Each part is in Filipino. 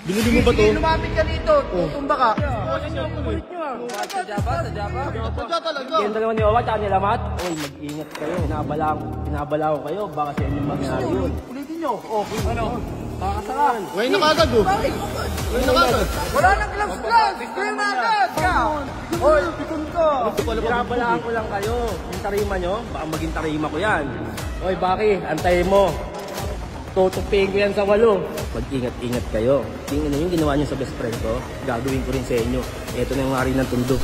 Binili mo ba to? Lumapit ka dito, tutumba ka. Sadya ba? Sadya talaga. Yung dalawa ni Wawa tsaka ni Lamat. Uy, mag-ingat kayo. Pinabala ko kayo. Baka sa inyo mangyari yun. Ulitin nyo. Ano? Kakasakan. Ngayon na kagad oh. Ngayon na kagad. Wala nang gloves. Kaya na agad ka. Hoy, pikon ka. Pinabalaan ko lang kayo. Yung tarima nyo, baka maging tarima ko yan. Oy, Baki, antayin mo. Tutupiin ko yan sa walo. Mag-ingat-ingat kayo. Tingnan yung ginawa nyo sa best friend ko, gagawin ko rin sa inyo. Ito na yung hari ng tundo.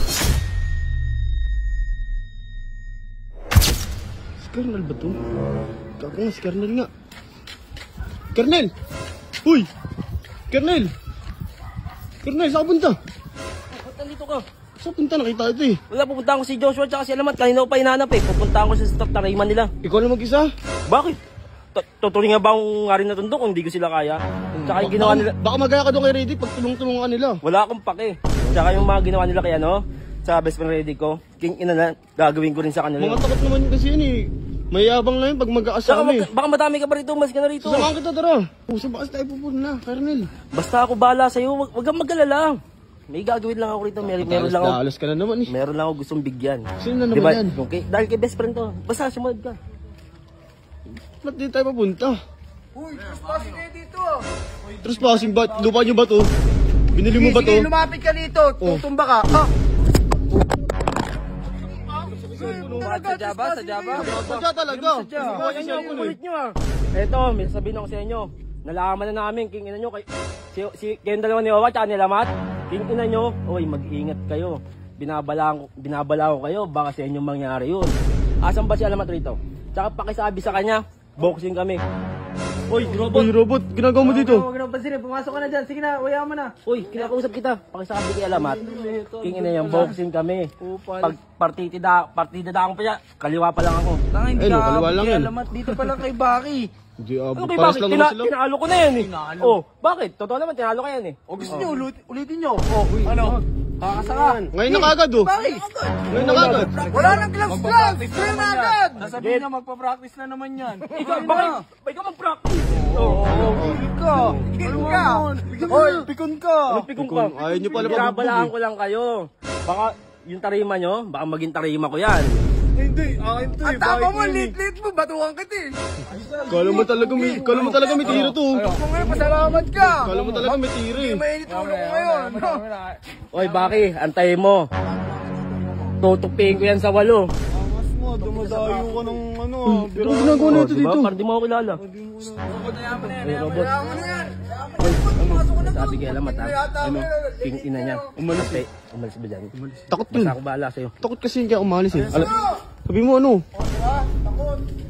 Si Kernel ba to? Gago nga, si Kernel nga. Kernel! Uy! Kernel! Kernel, saan ka punta? Ba't nandito ka? Saan punta? Nakita ito eh. Wala, pupuntahan ko si Joshua at si Alamat. Kanina ko pa hinanap eh. Pupuntahan ko sa stop tarima nila. Ikaw lang mag-isa? Bakit? Tutuloy nga ba ang hari na tundo kung hindi ko sila kaya? Tsaka yung ginawa nila... Baka magaya ka doon kay Reddy pag tulong-tulungan nila. Wala akong pake. Tsaka yung mga ginawa nila kay ano, sa best friend ready ko, king ina na, gagawin ko rin sa kanila. Mga takot naman kasi yun eh. Mayabang lang yun pag mag-aasama eh. Baka madami ka pa rito, mas ka na rito. Samahan kita, tara. Sa bakas tayo pupunta, Kernel. Basta ako bahala sa'yo, wag kang mag-alala. May gagawin lang ako rito, meron lang ako. Alas ka na naman eh. Meron lang ako gustong bigyan. Sino na naman yan? Okay, dahil kay best friend to. Basta sumunod ka. Ba't di tayo papunta? Uy, trespassing kayo dito. Trespassing ba? Lupa nyo ba to? Binili mo ba to? Sige, lumapit ka dito, tutumba ka. Sadya ba? Sadya talaga. Kulit nyo ah. Eto, may sabihin ako sa inyo. Nalaman na namin, king ina nyo, kayong dalawa ni Wawa tsaka ni Lamat. King ina nyo, uy, mag-ingat kayo. Binabala ko kayo, baka sa inyo mangyari yun. Asan ba si Alamat rito? Tsaka pakisabi sa kanya, boxing kami. Uy, robot! Uy, robot! Ginagawa mo dito? Huwag na pansin, pumasok ka na dyan. Sige na, uya mo na. Uy, kinakausap kita. Pakisabi kay Alamat. King ina yung boxing kami. Pag partida akong pa siya, kaliwa pa lang ako. Tanga, hindi Ayun, ka kaliwa lang yan. Alamat dito pa lang kay Baki. Hindi, Ano kay paras bakit? lang naman sila. Tinalo ko na yan eh. Oh, bakit? Totoo naman, tinalo ka yan eh. O gusto nyo, ulitin nyo. Ano? Kakasakan. Ngayon na kagad oh. Bakit? Ngayon na kagad. Wala nang gloves. Kaya na agad. Sasabihin niya, magpa-practice na naman yan. Ikaw, bakit? Ikaw mag-practice. Pikon ka. Hoy, pikon ka. Ano pikong ka? Ayaw nyo pala Binabalaan mabugbog ko lang kayo. Baka yung tarima nyo, baka maging tarima ko yan. Hindi, akin to Ang tapa mo, lit-lit mo, batuhan kita eh. Kala mo talaga may tira to. Kung ngayon, pasalamat ka. Kala mo talaga may tira eh. Mainit ulo ko ngayon. Oy, Baki, antayin mo. Tutupiin ko yan sa walo. Dumadayo ka ng ano. Pero ginagawa na ito Diba? dito. Parang di mo ako kilala. Robot. Sabi kay Alamat ha. Ano? King ina niya. Umalis ba dyan? Takot yun. Basta ako bahala sa'yo. Takot kasi hindi ako umalis eh. Sabi mo ano?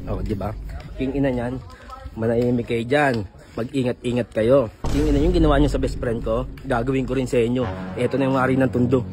Oh, di ba? King ina niyan. Manahimik kayo dyan. Mag-ingat-ingat kayo. King ina yung ginawa niyo sa best friend ko, gagawin ko rin sa inyo. Ito na yung hari ng tundo.